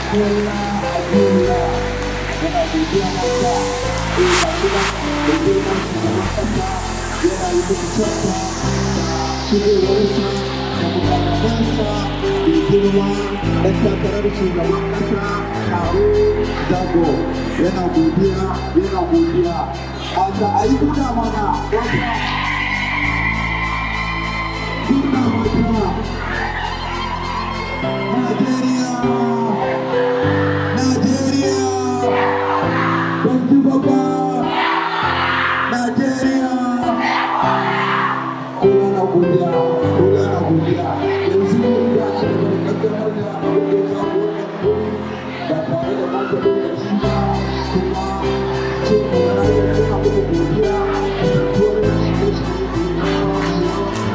Kola Abiola yana godiya mata ga shi nan da girman shugaban kasa yana yi musu kyauta shigowarsa da mukarrabansa da girma ɗan takarar shugaban kasa taro zago yana godiya a yi nuna mana wata nuna mata Nigeria, Kola na godiya, yanzu ya ci gaba da kaddamar da abin da ya samu wannan wuri ba tare da mata lokaci ba kuma cin gaba da yana muku godiya da tattuwar da shirye-shirye da ya kawo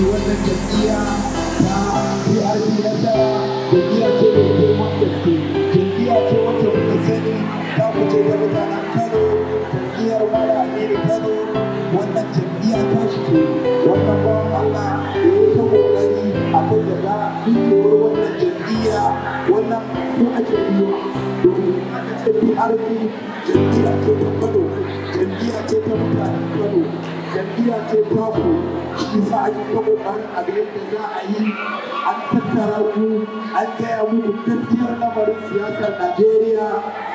wannan jam'iyya ta PRP nasara jam'iyya ce da girman gaske jam'iyya ce wacce muka sani ta fice da mutanen Kano jam'iyyar Mara Aminu Kano wannan jam'iyya ta shi ce wannan bawan Allah da ya ta kokari akai da ga dukewar wannan jam'iyya wannan ko ake yi domin aka ce PRP jam'iyya ce ta Kano jam'iyya ce ta mutanen Kano jam'iyya ce ta ku shi sa ake ta kokarin a ga yadda za a yi an tattara ku an gaya muku gaskiyar lamarin siyasar Najeriya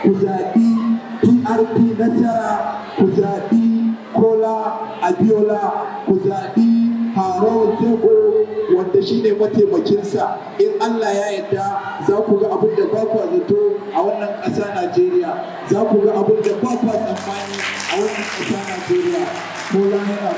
ku zaɓi PRP nasara ku zaɓi Kola Abiola ku zaɓi wanda shi ne mataimakinsa in Allah ya yarda za ku ga abin da ba ku zato a wannan ƙasa Najeriya za ku ga abin da ba ku tsammani a wannan ƙasa Najeriya Kola yana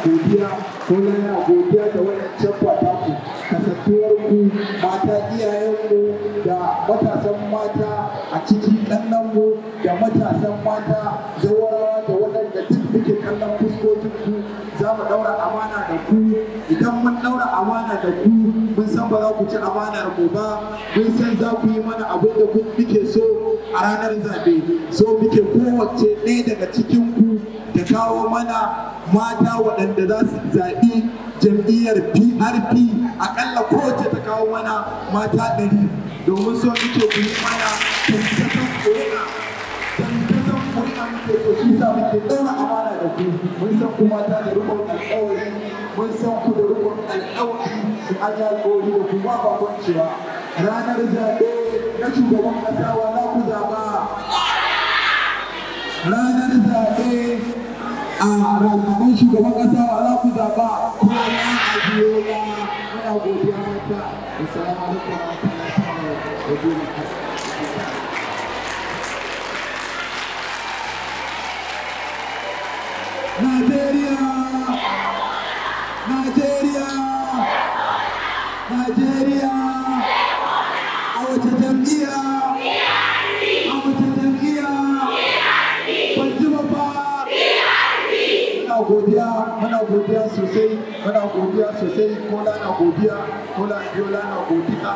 godiya da wannan cabba ta ku kasantuwar ku mata iyayenmu da matasan mata a cikin ɗannanmu da matasan mata zawarawa da waɗanda duk muke kallon fuskokin ku za mu ɗaura amana da ku idan mun ɗaura amana da ku mun san ba za ku ci amanar mu ba mun san za ku yi mana abin da muke so a ranar zaɓe so muke kowace ɗaya daga cikin ku ta kawo mana mata waɗanda za su zaɓi jam'iyyar PRP aƙalla kowace ta kawo mana mata 100 domin so muke ku yi mana tantasan ƙuri'a muke so shi sa muke ɗaura amana da ku mun san ku mata da rikon alƙawari mun san ku da rikon alƙawari su an yi alƙawari da ku ba kwancewa ranar zaɓe na shugaban ƙasa wa za ku zaɓa ranar zaɓe a ranar shugaban ƙasa wa za ku zaɓa Kola Abiola muna godiya mata assalamu alaikum wa rahmatullahi wa barakatuh. Nigeria, a wace jam'iyya? Ban ji ba fa. Muna godiya sosai, Kola na godiya, Kola Abiola na godiya.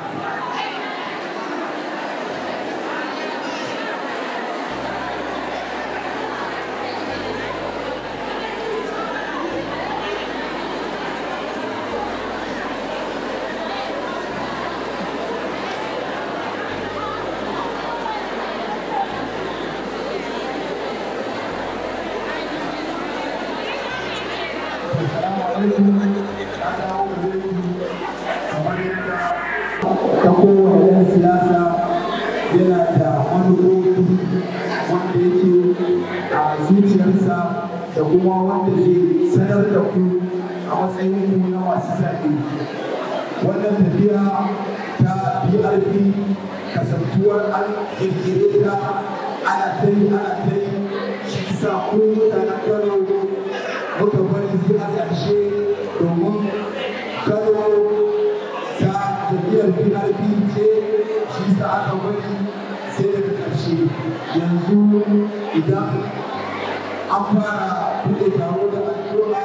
ta kowane ɗan siyasa yana da manufofi wanda yake a zuciyarsa da kuma wanda zai sanar da ku a matsayin ku na masu zaɓe. Wannan tafiya ta PRP kasantuwar an ƙirƙire ta ana ta yi shi sa ko mutanen Kano muka bari sai a ƙarshe domin Kano ta tafiyar PRP ce shi sa aka bari sai daga ƙarshe. Yanzu idan an fara buɗe taro da addu'a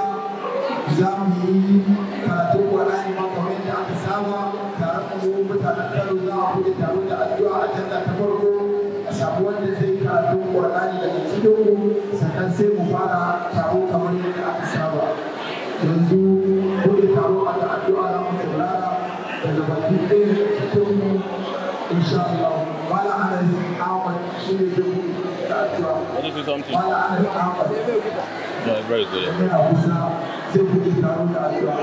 za mu yi karatun Qur'ani ma kamar yadda aka saba taron mu mutanen Kano za a buɗe taro da addu'a a janda ta farko a samu wanda zai karatun Qur'ani daga cikin mu sannan sai mu fara taro kamar yadda aka saba. Yanzu buɗe taro a da addu'a za mu saurara daga baki ɗaya cikin mu insha Allah. Wala ana Ahmad shi ne zai buɗe da addu'a. Wala ana Ahmad. Yeah, very good. Yana kusa zai buɗe taro da addu'a.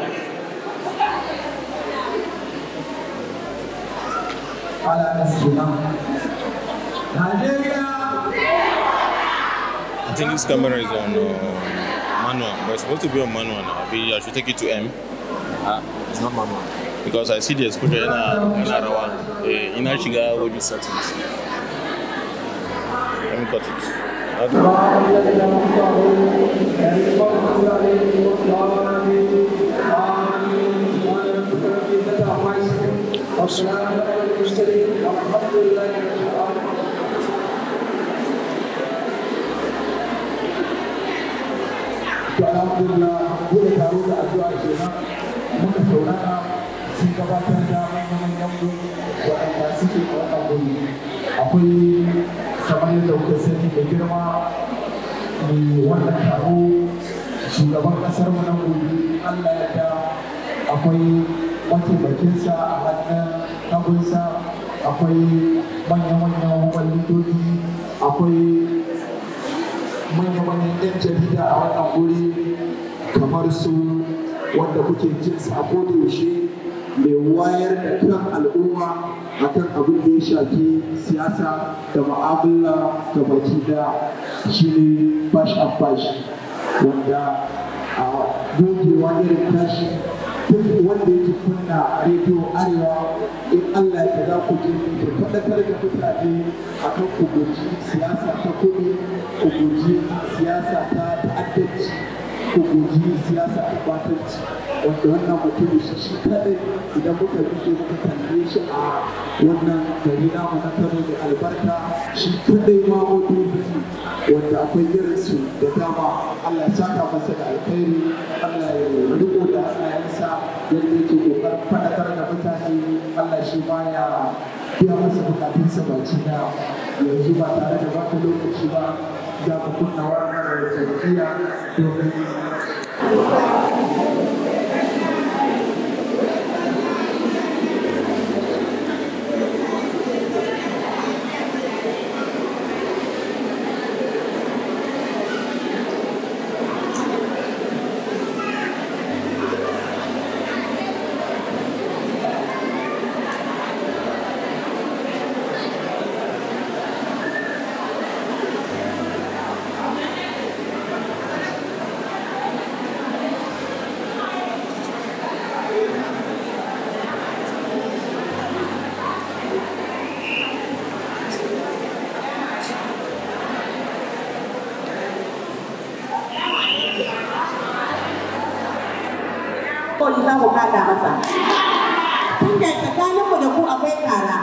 Wala ana Sunan. Nigeria. I think this camera is on manual, but it's supposed to be on manual now. I should take it to M. It's not manual. Because I see the exposure in a in a shiga will be settings. Let me cut it. Alhamdulillah, buɗe taro da addu'a kenan muka saurara sun gabatar da manyan waɗanda suke a wannan guri. Akwai kamar yadda kuka sani da girma mai wannan taro shugaban ƙasar mu na gobe Allah ya da akwai mataimakinsa a hannun hagunsa, akwai manya-manyan kwalitoci, akwai manya-manyan 'yan jarida a wannan guri kamar su wanda kuke jin sa a yaushe mai wayar da kan al'umma akan abin da ya shafi siyasa da ma'amala ga baki da shi ne bash and bash wanda a gogewa irin tashi duk wanda yake kunna rediyo arewa in Allah ya za ku je da faɗakar da mutane akan ku guji siyasa ta kuɗi, ku guji siyasa ta ta'addanci, ku guji siyasa ta batanci. Wanda wannan mutum shi kaɗai idan muka rike muka kalle shi a wannan gari namu na Kano da albarka shi kaɗai ma madubi wanda akwai irinsu da dama. Allah ya saka masa da alkhairi, Allah ya riko da hannayensa yadda yake kokarin faɗakar da mutane. Allah shi ma ya biya masa bukatunsa baki na. Yanzu ba tare da bata lokaci ba za mu kunna wannan jam'iyya domin kawai za mu kada masa. Tun da tsakaninmu da ku akwai kara,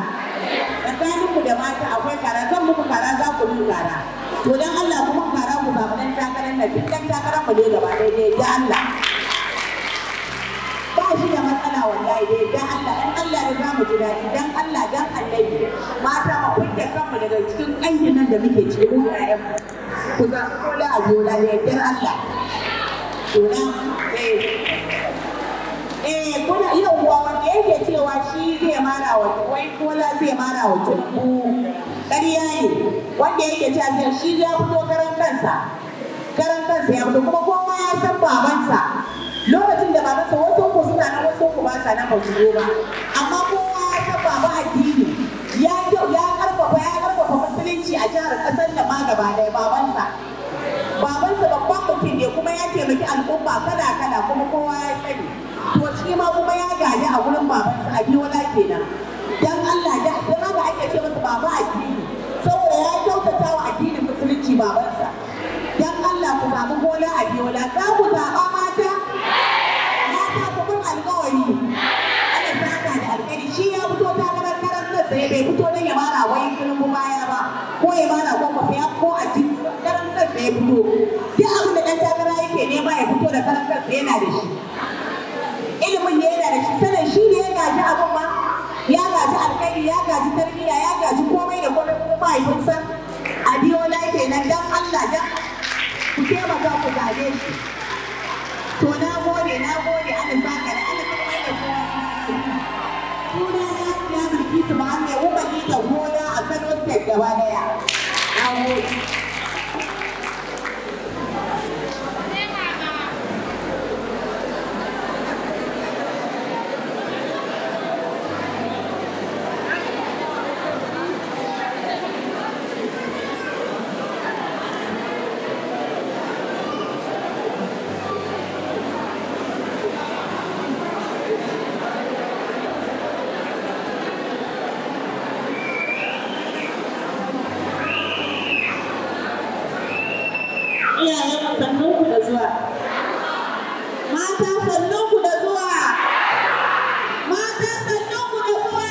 tsakaninmu da mata akwai kara, zan muku kara za ku yi kara. To don Allah kuma kara ku samu ɗan takarar nan, duk ɗan takarar mu ne gaba daidai da Allah. Ba shi da matsala wallahi dai dan Allah, dan Allah ne za mu ji daɗi, dan Allah dan Annabi. Mata mu kunke kanmu daga cikin ƙangin nan da muke ciki mu da ƴaƴanmu. Ku zaɓi Kola Abiola ne dan Allah. To nan kuna yauwa wanda yake cewa shi zai mara wa wai Kola zai mara wa Tinubu ƙarya ne, wanda yake cewa shi ya fito karan kansa ya fito kuma kowa ya san babansa lokacin babansa wasu ku suna nan wasu ku ba sa nan ba su zo ba amma kowa ya san baba addini ya karfafa musulunci a jihar kasar da ma gaba daya babansa babban mutum ne kuma ya taimaki al'umma kala kuma kowa ya sani to shi ma kuma ya gaji a wurin babansa Abiola kenan dan Allah da haka ake ce masa baba addini saboda ya kyautata wa addinin musulunci babansa dan Allah ku samu Kola Abiola za ku zaɓa mata ku bin alƙawari ana saka da alƙari shi ya fito takarar kansa bai fito don ya mara wai kullum baya ba ko ya mara ko ya ko a cikin karantar da ya fito duk abin da ɗan takara yake nema ya fito da karantar da yana da shi ilimin ne yana da shi sanin shi ne ya gaji abin ma ya gaji alkhairi ya gaji tarbiyya ya gaji komai da komai kuma mahaifinsa Abiola kenan dan Allah dan ku taimaka ku gaje shi to na gode ana saka da ana kuma da kowa suna ya mulki ta Muhammad ummi da gona a Kano State gaba daya na gode sannunku da zuwa mata sannunku da zuwa mata sannunku da zuwa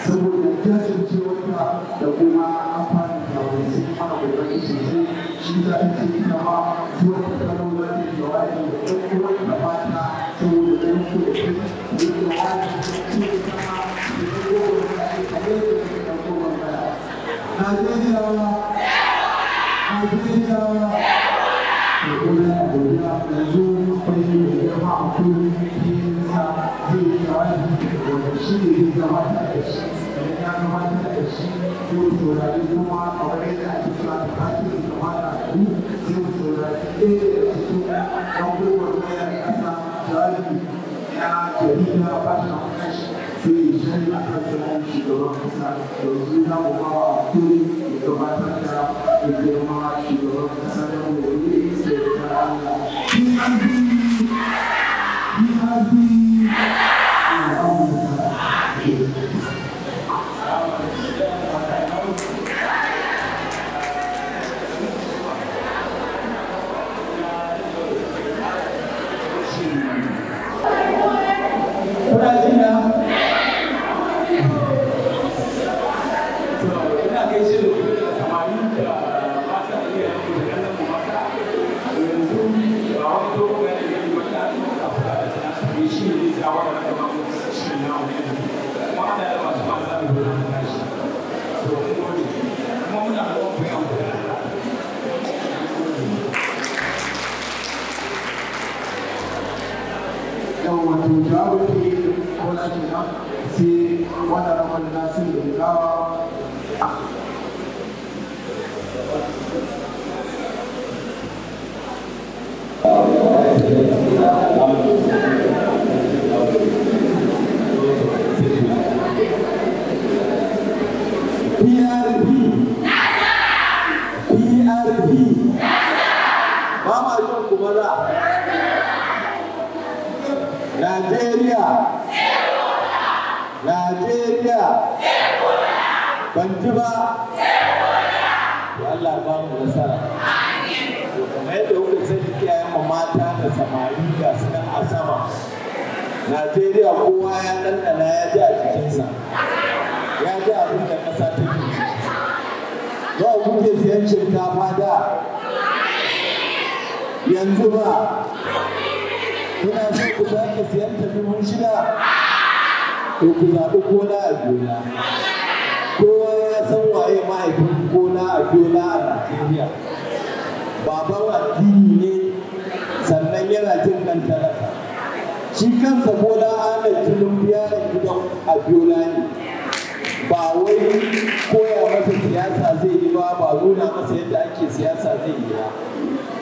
saboda jajircewarka da kuma amfani da wani sun mana kokari sosai shi za a ce ita ma zuwa ta kano za ta yi jawabi da ɗan uwan da mata saboda ɗan ku da kai da jawabi da ce ta ma da ɗan uwan da ake kamar da ke ɗan uwan baya. Najeriya da kuma Abuja yanzu akwai da girma akwai sa zai jawabi wanda shi ne zai gabatar da shi idan ya gabatar da shi sai mu saurari kuma kamar yadda ake cewa da kafin da kamata a yi sai mu saurari ɗaya da cikin ɗan gwiwar mayar ƙasa jawabi na jarida ba ta kashi sai ya shari a kan tsarin shugaban ƙasa yanzu za mu ba wa kuri ya gabatar da ya girma shugaban ƙasa da mu da yi sai ya ta Allah. wato jawabin kola kenan sai wanda ramar nasu da gawa ba ma jin kuma za Najeriya ban ji ba Allah ba mu nasara to kamar yadda kuka sani kiyayen mu mata da samari ga su nan a sama Najeriya kowa ya ɗanɗana ya ji a jikinsa ya ji abin da ƙasa take ciki nawa kuke siyan shinkafa da yanzu ba kuna son ku sake siyan ta 6,000 to ku zaɓi Kola Abiola. Kowa ya san waye mahaifin Kola Abiola a Najeriya. Baban addini ne sannan yana jin ɗan talaka. Shi kansa Bola Ahmed Tinubu yaron gidan Abiola ne. Ba wai koya masa siyasa zai yi ba, ba nuna masa yadda ake siyasa zai yi ba.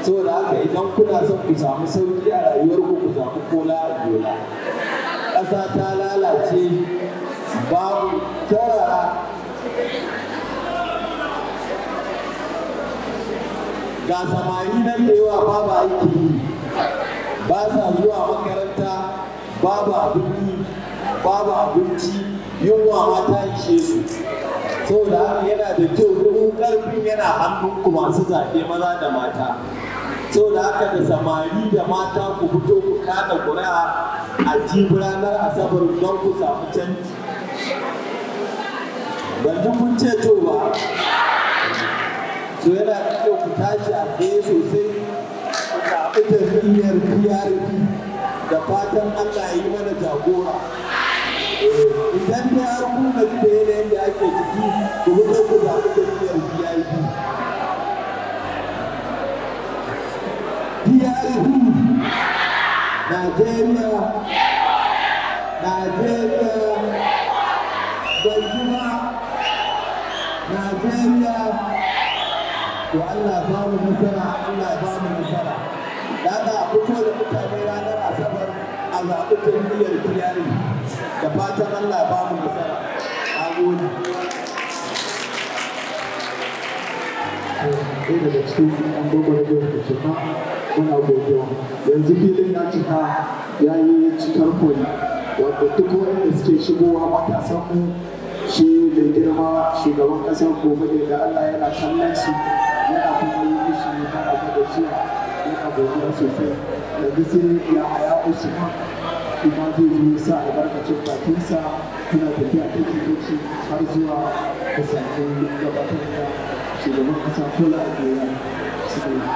Saboda haka idan kuna son ku samu sauki a rayuwarku ku zaɓi Kola Abiola. Ƙasa ta lalace babu tsirara ga samari nan da yawa babu aiki ba sa zuwa makaranta babu abinci babu abinci yunwa ma ta ishe su saboda haka yana da kyau duk ƙarfin yana hannunku masu zaɓe maza da mata saboda haka da samari da mata ku fito ku kada ƙuri'a a jibi ranar asabar don ku samu canji ban ji kun ce to ba to yana da kyau ku tashi a ɗaya sosai ku zaɓi jam'iyyar PRP da fatan Allah ya yi mana jagora idan da har kun gaji da yanayin da ake ciki ku fito ku zaɓi jam'iyyar PRP Najeriya Najeriya Najeriya to Allah ba mu nasara Allah ba mu nasara daga a fito da mutane ranar asabar a zaɓi jam'iyyar PRP da fatan Allah ba mu nasara a gode ɗaya daga cikin an dogara da cika muna godiya yanzu filin ya cika ya yi cikar koli wadda duk wanda suke shigowa matasan mu shi da girma shugaban ƙasar gobe da Allah yana kallon shi yana kuma yi mishi yana da shi yana godiya sosai. Yanzu sai ya haya Usman kuma zai zo sa albarkacin bakinsa suna tafiya ta kidoci har zuwa da samu gabatar da shugaban ƙasa Kola Abiola su ne.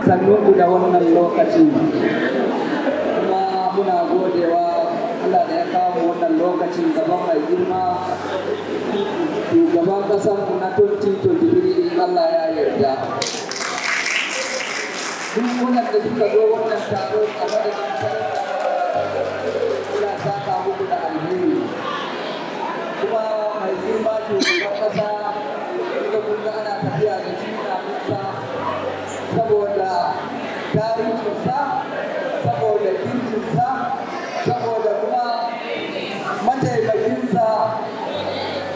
Sannunku da wannan lokaci kuma muna godewa Allah da ya kawo wannan lokacin gaban mai girma shugaban ƙasarmu na 2023 in Allah ya yarda. Duk waɗanda suka zo wannan taro a madadin ina saka muku da alheri kuma mai girma shugaban ƙasa da kun ga ana tafiya da shi na nisa saboda tarihinsa, saboda kirkinsa, saboda kuma mataimakinsa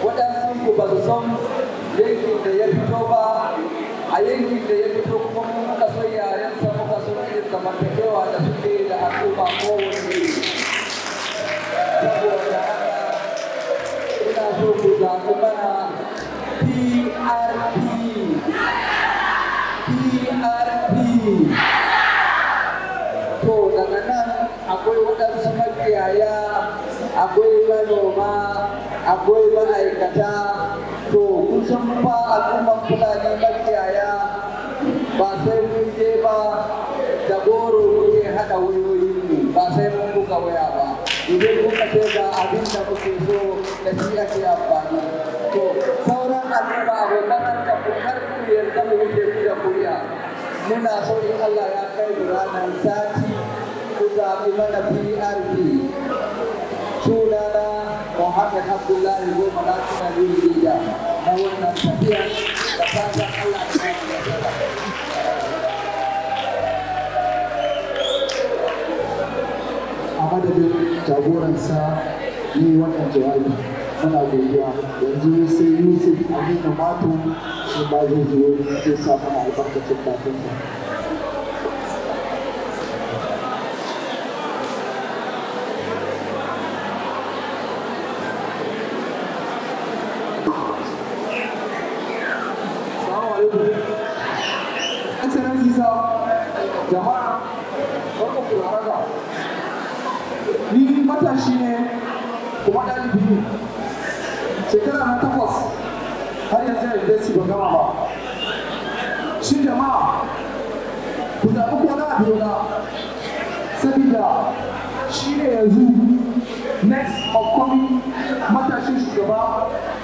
waɗansu ku ba su san yankin da ya fito ba, a yankin da ya fito kuma muka son yarensa muka son irin zamantakewa da suke da al'umma kowane iri. Saboda haka ina so ku zaɓi mana PRP. To daga nan akwai waɗansu makiyaya, akwai manoma, akwai ma'aikata. To kusan fa al'umman Fulani makiyaya ba sai mun je ba da goro muke haɗa wayoyinmu, ba sai mun buga waya ba. Idan kuka ce ga abin da muke so da shi ake amfani. To sauran al'umma abokan harkar ku har ku yarda mu wuce ku da kuriya. Muna so in Allah ya kai mu ranar sati ku zaɓi mana PRP. Sunana Muhammad Abdullahi Goma na suna yin na wannan tafiya da fatan Allah ya kai mu nasara. A madadin jagoransa ne wannan jawabi muna godiya. Yanzu sai Yusuf Aminu Mato shi ma zai zo zai sa mana albarkacin bakinsa. Excellency sir, jama'a, barka ku da haka. Ni matashi ne kuma ɗalibi ne. Shekara na 8 har yanzu university ban gama ba. Shi jama'a ku zaɓi Kola Abiola sabida shi ne yanzu next upcoming matashin shugaba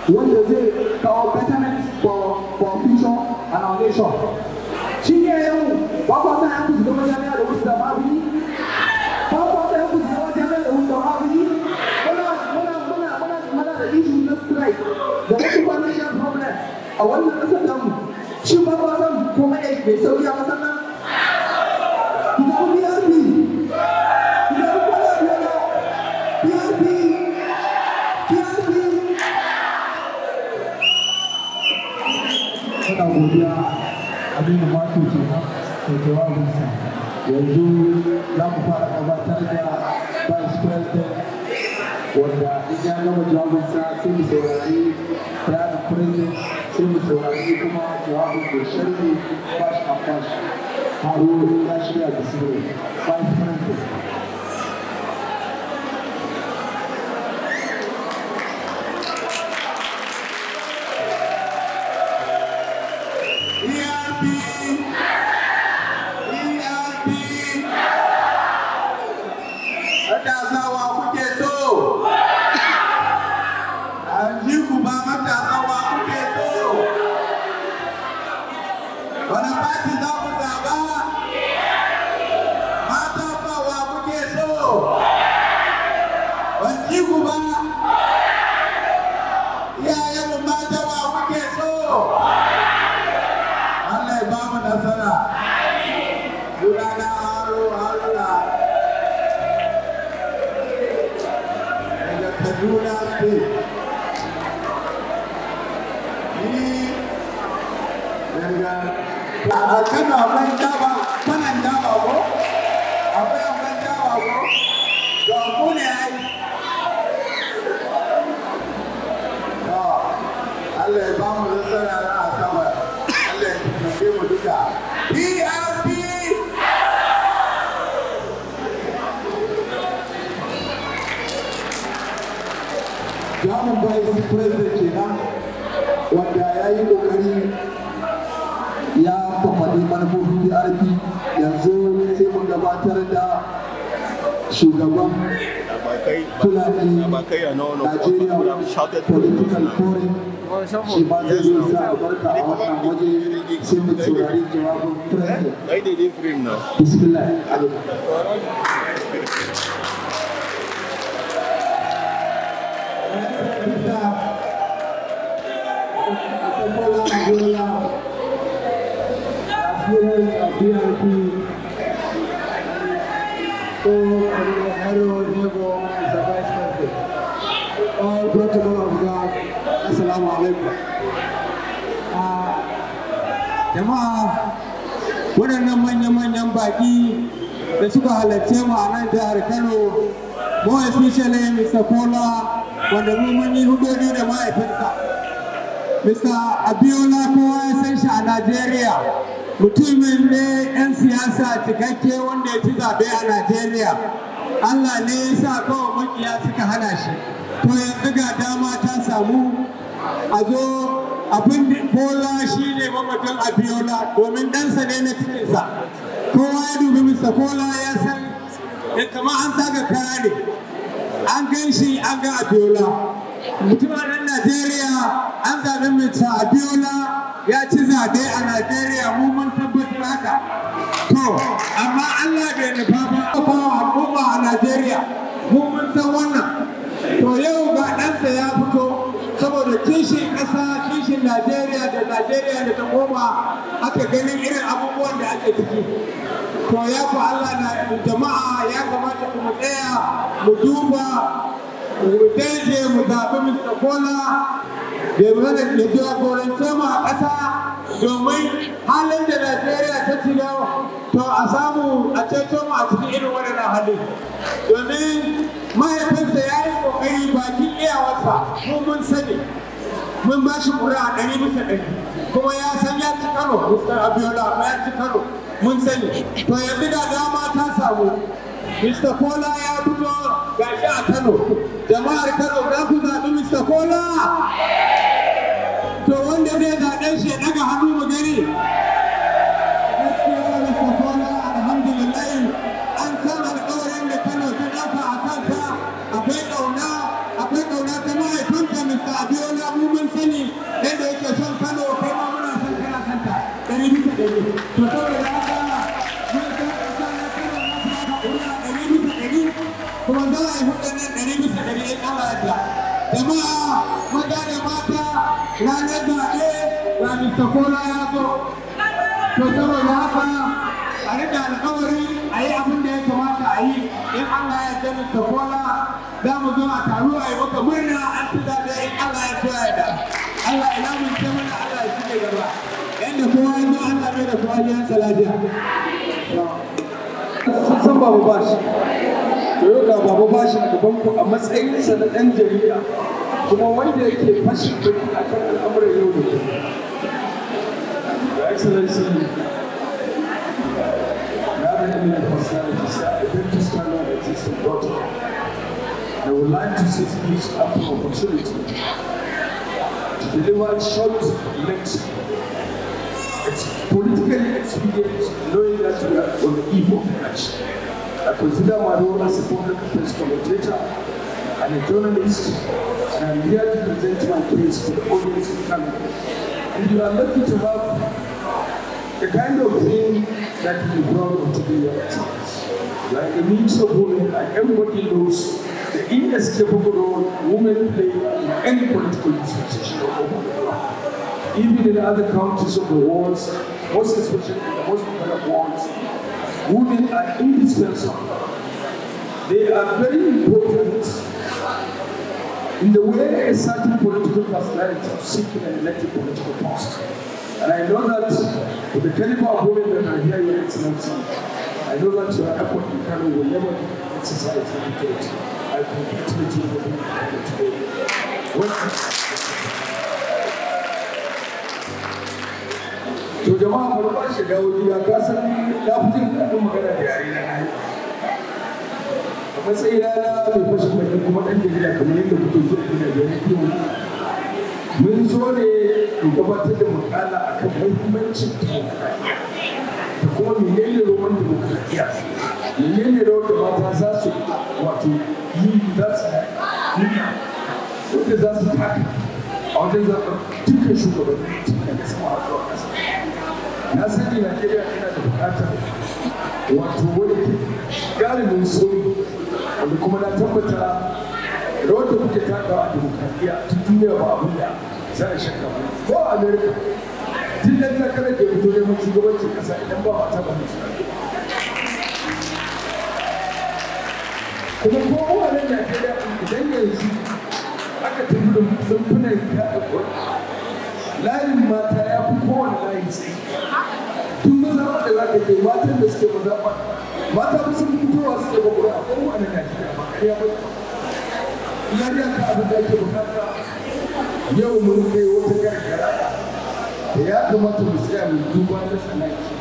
wanda zai kawo betterment for future and our nation. Shi ne yau ba kwa san yanku su gama jami'a da wasu zama abini? Ba kwa san yanku su gama jami'a da wasu zama abini? Muna da issue na strike da wasu financial problems a wannan ƙasar damu. Shi ba kwa san kuma mai sauki a ƙasar nan? Ku zaɓi PRP. Ku zaɓi Kola Abiola. PRP. Muna godiya abin da mato ke da jawabinsa. Yanzu za mu fara gabatar da vice president wanda in ya gama jawabinsa sai mu saurari bayanin president sai mu saurari kuma jawabin da sharhi bash a bash. Haro ya shirya da sirri vice president. Matasawa kuke so? An ji ku ba matasawa kuke so? Wani fati za ku zaɓa? Mata fawa kuke so? Ban ji ku ba? Iyayenmu mata wa kuke so? Allah ya ba mu nasara. Sunana Haruna. Kaduna State. Ni daga Kano akwai dawa, kwanan dawa ko? Akwai dawa ko? To ku ne ai. Allah ya ba mu nasara na asabar. Allah ya taimake mu duka. PRP! Jamun Vice President kenan wanda ya yi kokari ya fafaɗi manufofin PRP yanzu sai mun gabatar da shugaban Fulani Nigeria Political Forum shi ma zai yi sa albarka a wannan waje sai mu saurari jawabin President. Bismillah. Kola Abiola, PRP, all protocol of God. Assalamu alaikum. Jama'a, waɗannan manya-manyan baƙi da suka halarce mu a nan jihar Kano, more especially Mr. Kola, wanda mun yi hudodi da mahaifinsa. Mr. Abiola kowa ya san shi a Najeriya, mutumin ne 'yan siyasa cikakke wanda ya ci zaɓe a Najeriya. Allah ne ya sa kawai makiya suka hana shi. To yanzu ga dama ta samu a zo abin Kola shi ne mamacin Abiola domin ɗansa ne na cikinsa. Kowa ya dubi Mr. Kola ya san kamar an saka kara ne. An gan shi an ga Abiola. Mutumin nan Najeriya an zaɓi Mr. Abiola ya ci zaɓe a Najeriya mu mun tabbatar haka. To, amma Allah bai nufa ba al'umma a Najeriya mu mun san wannan. To yau ga ɗansa ya fito saboda kishin ƙasa, kishin Najeriya da Najeriya da ta koma aka ganin irin abubuwan da ake ciki. To ya ku Allah na jama'a ya kamata mu tsaya mu duba mu daije mu zaɓi Mr. Kola da mana da jagorance mu a ƙasa domin halin da Najeriya ta shiga to a samu a ceto mu a cikin irin waɗannan hali. Domin mahaifinsa ya yi ƙoƙari bakin iyawarsa mu mun sani mun ba shi ƙuri'a 100%, kuma ya san ya ci Kano, Mr. Abiola ya ci Kano mun sani. To yanzu da dama ta samu Mr. Kola ya fito gashi a Kano. Jama'ar Kano za ku zaɓi Mr. Kola? To wanda zai zaɓe shi ya ɗaga hannu mu gani. Gaskiya Mr. Kola alhamdulillah an san alƙawarin da Kano ta ɗauka a kanka. Akwai ƙauna ta mahaifinka Mr. Abiola mu mun sani yadda yake son Kano kai ma muna son kana kanta 100%. To saboda haka kuma za a yi waɗannan 100% in Allah ya. Jama'a maza da mata ranar zaɓe ga Mr. Kola ya zo. To saboda haka a riƙa alƙawari a yi abin da ya kamata a yi in Allah ya ce Mr. Kola za mu zo a taru a yi maka murna an ci zaɓe in Allah ya so ya da. Allah ya lamunce mana Allah ya shige gaba. Yanda kowa ya zo Allah bai da kowa jiyansa lafiya. Sun san babu bashi. To yau ga baba bashi a gaban ku a matsayinsa na ɗan jarida kuma wanda yake fashin baki a kan al'amuran yau da kullum. Your Excellency, rather than the personalities, I beg to stand on existing protocol. I would like to seize this opportunity to deliver a short lecture. It's politically expedient knowing that we are on the eve of election. I consider my role as a public affairs commentator and a journalist, and I'm here to present my case to the audience in Kannywood. And you are lucky to have the kind of thing that you brought onto the activities. Like the needs of women, and everybody knows the inescapable role women play in any political dispensation of women. Even in other countries of the world, most especially in the most developed world, women are indispensable. They are very important in the way a certain political personality is seeking an elected political post. And I know that with the caliber of women that are here, Your Excellency, I know that your effort in Kano will never be exercised limited. I congratulate you for being here today. To jama'a bari ba shi dawo gida ka san na fitin daɗin magana da yare na nayi. A matsayina na mai fashin baki kuma ɗan jarida kamar yadda kuke zuwa ina da rediyo. Mun zo ne mu gabatar da makala akan muhimmancin dimokuraɗiyya da kuma menene roman dimokuraɗiyya, menene rawar da mata za su wato yi za su nuna wanda za su taka a wajen zaɓen dukkan shugabanni tun daga sama zuwa ƙasa. Na sani Najeriya tana da buƙatar wato wani galibin sauyi wanda kuma na tabbata rawar da kuke takawa a dimokuraɗiyya ta duniya ba abin da za a shakka ba. Ko a Amerika tun da takarar da fito neman shugabancin ƙasa idan ba mata ba musu. Kuma ko a nan Najeriya idan yanzu aka tafi da rumfunan yaɗa ƙwai layin mata ya fi kowane layin tsaye. Tun mazaɓa da za ka je matan da suke mazaɓa mata ba sun fitowa suke ba ƙura a kowane Najeriya ba ƙarya ba. Ina ya ka abin da ake bukata yau mun kai wata gargara da ya kamata mu tsaya mu duba na tsanaki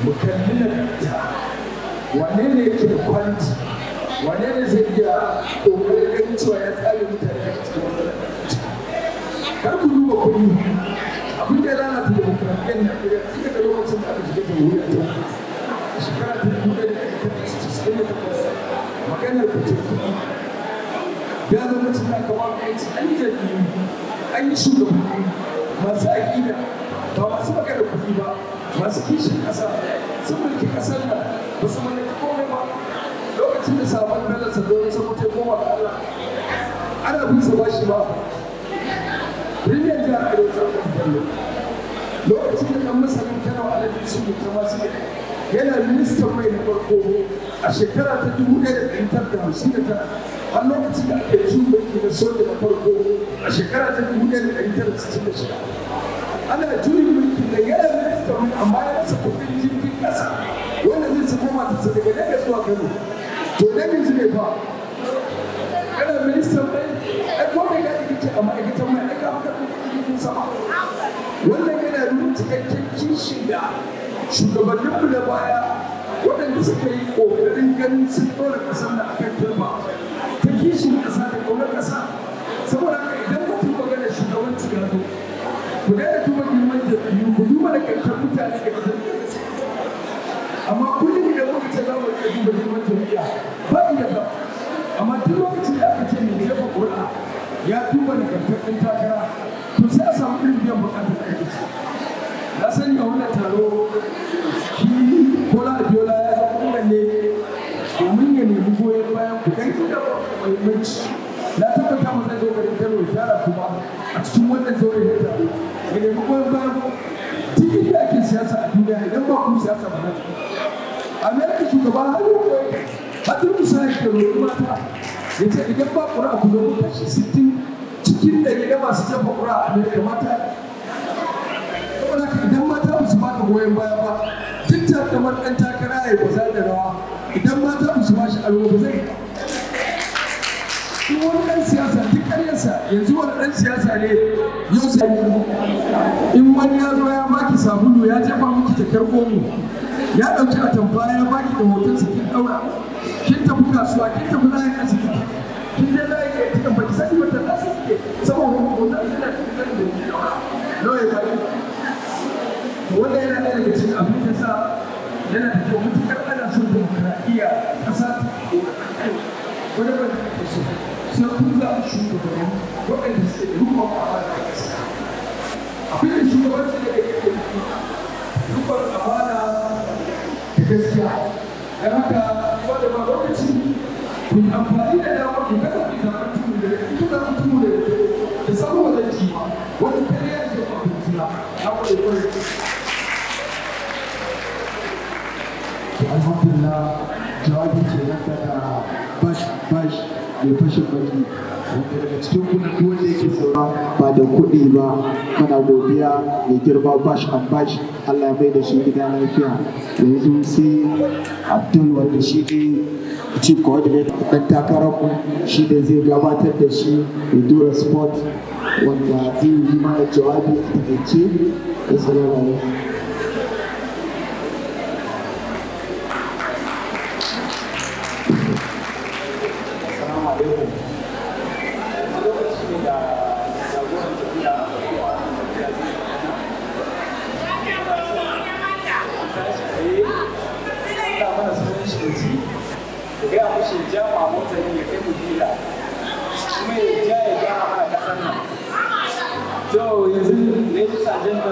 mu kalli nagarta wane ne yake da kwanti wane ne zai iya ƙoƙarin ganin cewa ya tsare mutane a cikin matsalar kar ku duba kuɗi abin da ya lalata demokradiyyar Najeriya tun daga lokacin da aka shiga jamhuriyar ta shekara ta 1998 maganar fitar kuɗi ya zama cikin aka ba ka yanci an yi jam'iyyu an yi shugabanni masu aƙida ba masu magana kuɗi ba masu kishin ƙasa sun mulki ƙasar nan ba su mallaki komai ba lokacin da sabon Bello Saddauna Sokoto koma ga Allah ana bin sa bashi ba Riliyar jihar Arewa Sarkin Bello lokacin da ɗan masanin Kano Alhaji sun ta masu yana ministan mai na farko a shekara ta 1959 har lokacin da ake cin mulki na soja na farko a shekara ta 1966 ana juyin mulki da yana ministan mai amma ya rasa kuɗin jirgin ƙasa wanda zai sako matarsa daga Lagos zuwa Kano to dan yanzu ne fa kana ministan mai ai ko mai gadi kike a ma'aikatan mai ai ka maka kuɗin sama wannan yana nuna cikakken kishin da shugabanninmu na baya waɗanda suka yi ƙoƙarin ganin sun ɗora ƙasar da akan turba ta kishin ƙasa da ƙaunar ƙasa saboda haka idan mutum magana shugabanci ya zo ku daina duba girman jam'iyyu ku duba da ƙarfin mutane da ƙasar amma kullum idan muka ce za mu iya duba girman jam'iyya ba inda ba amma duk lokacin da aka ce mai jefa ƙuri'a ya duba da ƙarfin ɗan takara to sai a samu irin biyan buƙatar da ake ci na sani a wannan taro shi Kola Abiola ya zama wannan ne domin ya nemi goyon bayan ku dan da muhimmanci na tabbata mu zai zo garin Kano ya tara kuma a cikin wannan zaure na taro ya nemi goyon bayan duk inda ake siyasa a duniya idan ba ku siyasa ba na Amerika shugaba har yau hadin misali ke roƙi mata ya ce idan ba ƙura ku zo kashi 60 cikin ɗari na masu jefa ƙura a Amerika mata saboda idan mata ba su baka goyon baya ba duk takamar ɗan takara ya baza da rawa idan mata ba su bashi aro ba zai in wani ɗan siyasa duk ƙaryarsa yanzu wani ɗan siyasa ne yau sai in wani ya zo ya baki sabulu ya jefa miki jakar omo ya ɗauki atamfa ya baki da hotonsa kin ɗaura kin tafi kasuwa kin tafi layin asibiti kin je layin ya cikin baki sani wata ɗasa ke saboda hoton suna cikin da ke ɗaura nawa ya baki wanda yana ɗaya daga cikin abin da sa yana da kyau matuƙar ana son dimokuraɗiyya ƙasa ta wani wanda ake so sai kun za a shugabanni waɗanda suke da rukun amana a ƙasa akwai da shugabanci da yake da rukun amana da gaskiya don haka wanda ba lokaci ku yi amfani da damar ku kada ku zaɓar tumu da ku zaɓar tumu da samun wajen kima wanda kare ya ce ba ku tuna na kwaye kwaye alhamdulillah jawabi ke nan daga bash mai fashin baki wanda daga cikin kunan duk wanda yake saura ba da kuɗi ba kana godiya mai girma bash an bash Allah ya bai da shi gida lafiya. Yanzu sai Abdul wanda shi ne chief coordinator ɗan takararmu shi ne zai gabatar da shi Udura Sport wanda zai yi mana jawabi a takaice da sarara.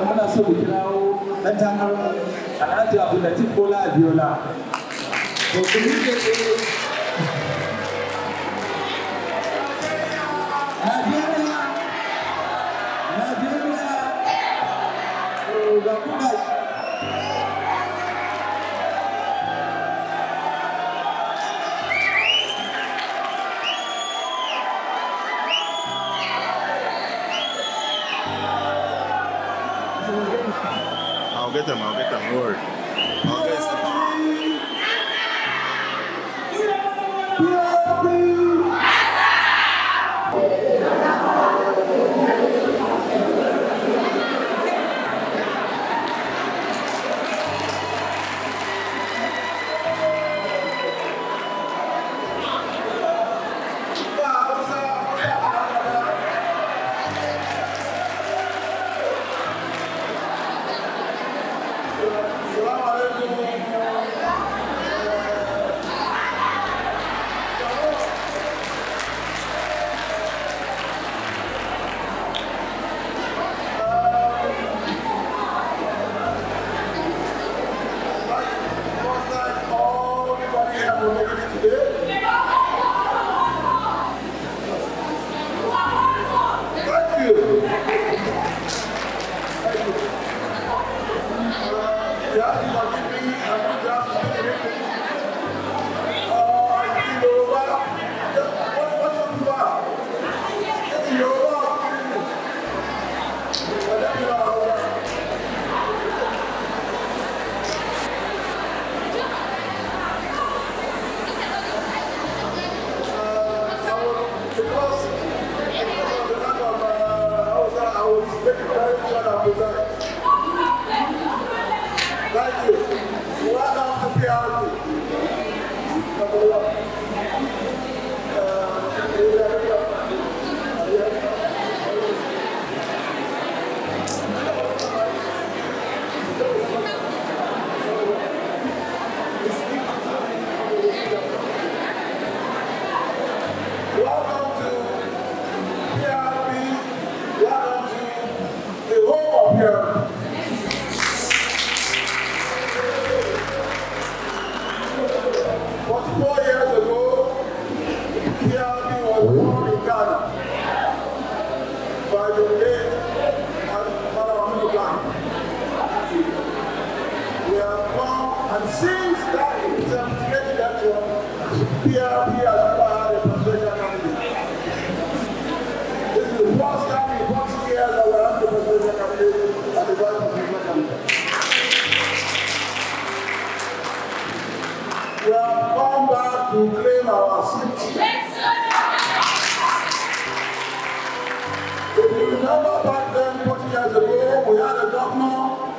Muna so mu kirawo ɗan takarar Alhaji Kola Abiola. To kuma ke I'll get them, don't worry. I'll get them.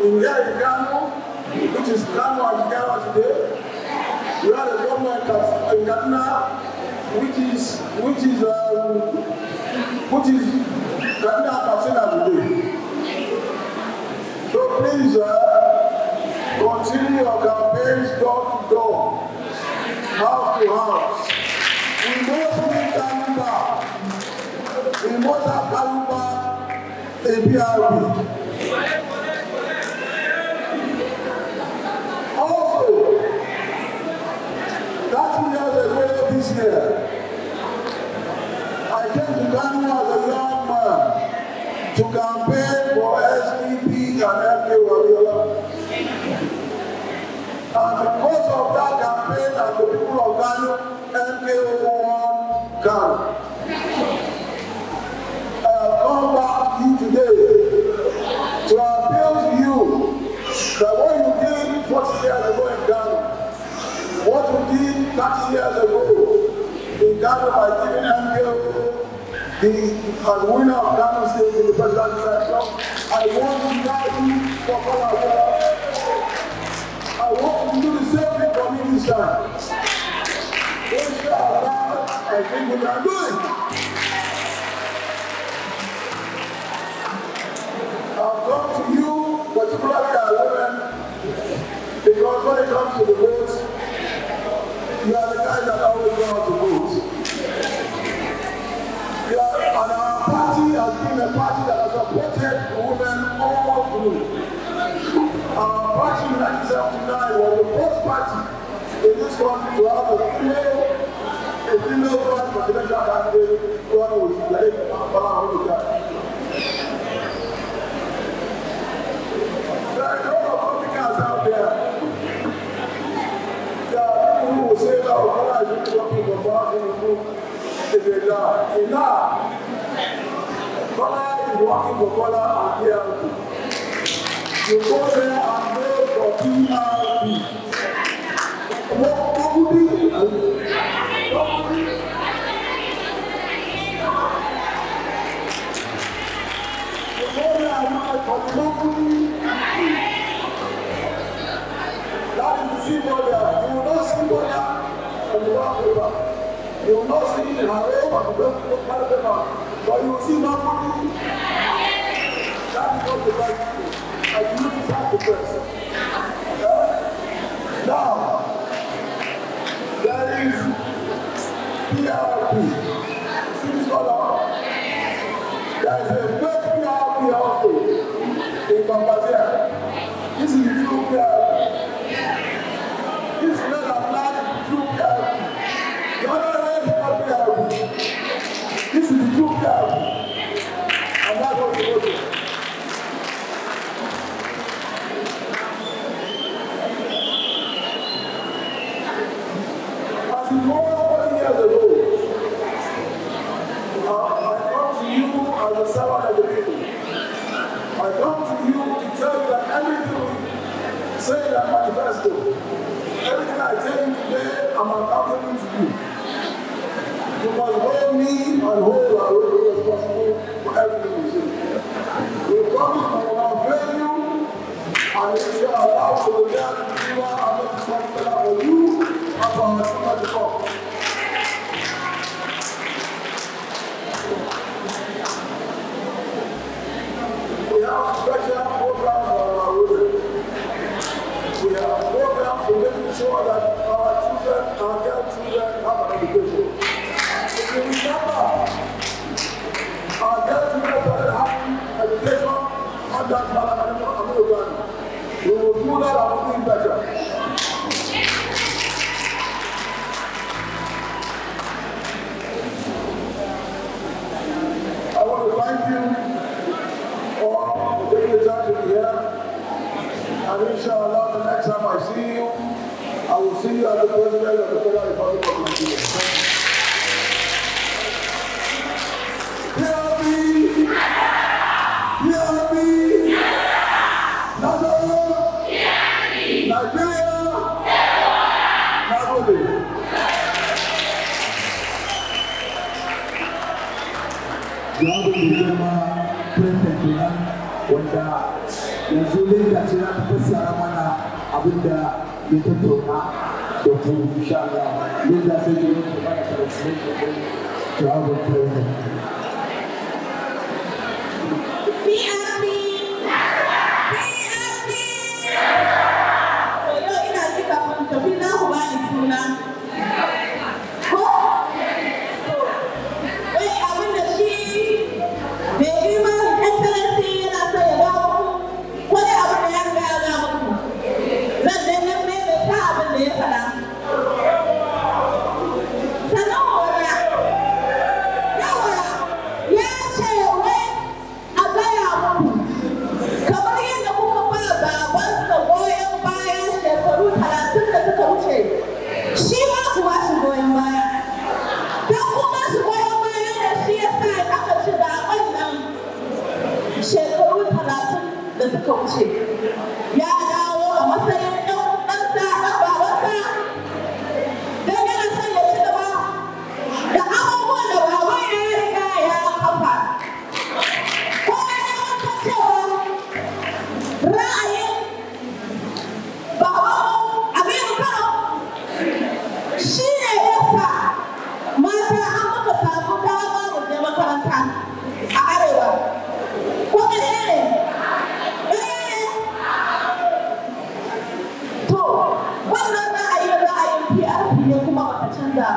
In Visit Kano, which is Kano and Ghana today. We had a government in Kaduna, which is Kaduna Katsina today. So please continue your campaigns door to door, house to house. We must be Kaluba. We must have Kaluba in PRP. Also, 30 years ago this year, I came to Kano as a young man to campaign for SDP and Kola Abiola. And because of that campaign and the people of Kano, MKO won Kano. 30 years ago in Ghana by giving MKO the winner of Ghana State in the presidential election. I want to unite for Kola Abiola. I want to do the same thing for me this time. Inshallah, I think we can do it. I've come to you, particularly our women, because when it comes to the votes, you are the guys that always know how to vote. And our party has been a party that has supported women all through. Our party in 1979 was the first party in this country to have a female vice presidential candidate who was late Kola Abiola. There are a lot of Africans out there. There are people who will say that Kola is working for Brazil. If they die, enough. Kola is working for Kola and PRP. You go there and vote for PRP. What would be? You go there and vote for the local. That is the symbol there. You will not see Kola on the white paper. You will not see Harab on the white paper. But you will see nobody. That is what the right is. And you need to start the press. Now, there is PRP. See this color? There is a fake PRP also in Cambodia. This is the true PRP. This is not a large true PRP. The other way is not PRP. This is the true PRP. And that's what we go to. More than 40 years ago, I come to you as a servant of the people. I come to you to tell you that everything we say in that manifesto, everything I tell you today, I'm accountable to you. You must hold me and hold our way responsible for everything we say. We promise we will not fail you, and if you are allowed to be there to deliver and make something for you, and for our children to come. We have special programs for our women. We have programs for making sure that our children, our girl children, have an education. If you remember, our girl children started having education under Kannywood. We will do that and do it better. I want to thank you for taking the time to be here. And inshallah, the next time I see you, I will see you as the President of the Federal Republic of Nigeria. Jawabin da girma president kenan wanda yanzu Linda ce za ta fassara mana abin da ya tattauna da ku insha Allah. Linda sai da yin kuma da translation din jawabin president. PRP! To yau ina cika mun tafi na ku bani suna. Ya dawo a matsayin ɗan ɗansa na babansa, don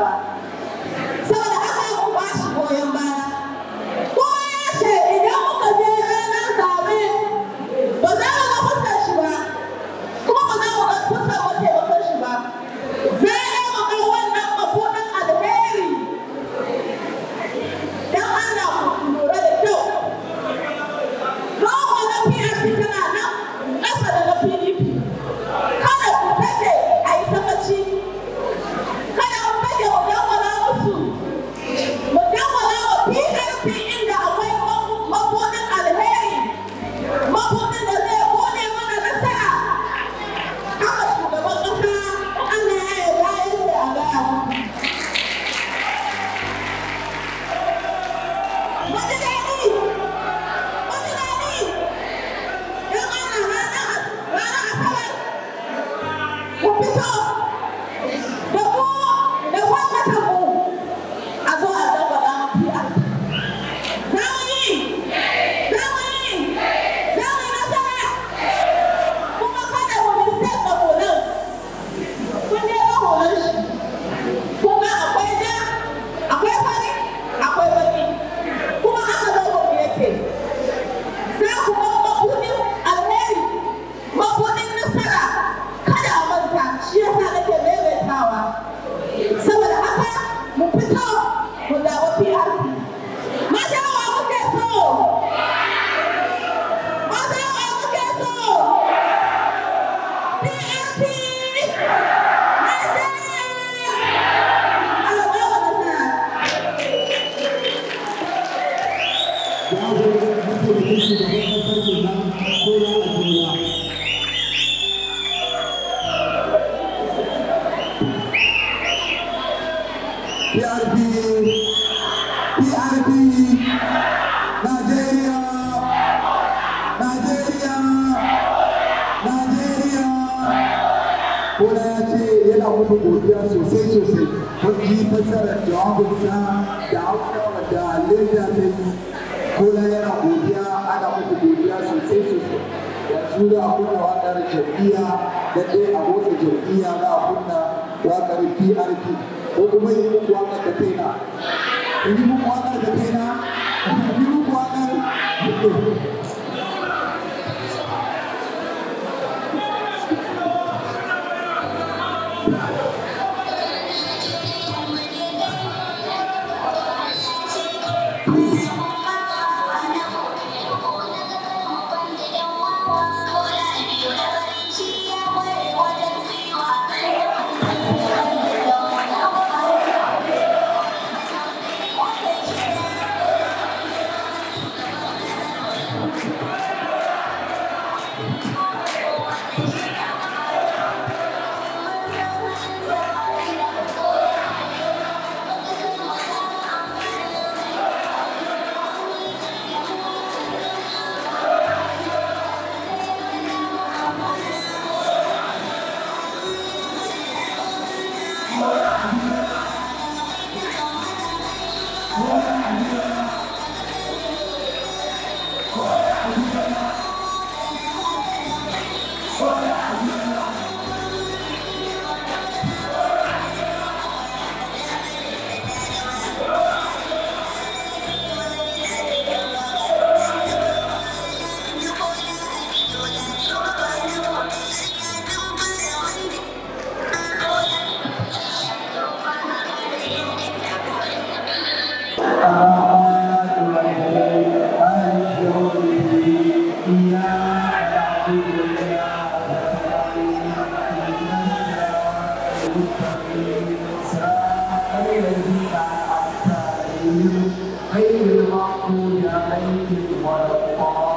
ba. Saboda haka ku ba shi goyon baya. Ko ya ce idan muka je ranar zaɓe ba za mu ga fuskar shi ba, kuma ba za mu ga fuskar mataimakon shi ba. Sai dai mu ga wannan mabuɗin alheri. Dan Allah ku lura da kyau. Rogo na PRP tana nan ƙasa da na PDP. Kada ku sake a yi sakaci. Kada ku sake mu dangwala musu. Mu dangwala wa PRP inda akwai mabuɗin alheri. Mabuɗin da zai buɗe mana nasara. Haka shugaban ƙasa Allah ya yarda ya ce a gaya muku. Wani daɗi. Wani daɗi. Don Allah ranar Asabar. Ku fito da ku da gwamnatin mu a zo a dangwala mu PRP. Za mu yi. Za mu yi. Za mu yi nasara. Kuma kada mu mistake da hulan. Kun dai ga hulan shi. Kun ga akwai ja, akwai fari, akwai baki. Kuma haka logon yake. Za ku ga mabuɗin alheri, mabuɗin nasara. Kada a manta, shi yasa nake maimaitawa. Saboda haka mu fito mu zaɓi PRP. Mata wa muke so? Mata wa muke so? PRP! Najeriya! Allah ba wa nasara. PRP, PRP, Najeriya, Najeriya, Najeriya. Kola ya ce yana muku godiya sosai sosai. Kun ji fassarar jawabinsa da Hausa da Linda ta yi. Kola yana godiya, ana muku godiya sosai sosai. Yanzu za a kunna waƙar jam'iyya da ɗaya a motsa jam'iyya za a kunna waƙar PRP. Ko kuma yi muku waƙar da kaina. In yi muku waƙar da kaina? Yi muku waƙar? غير المغضوب عليهم ولا الضالين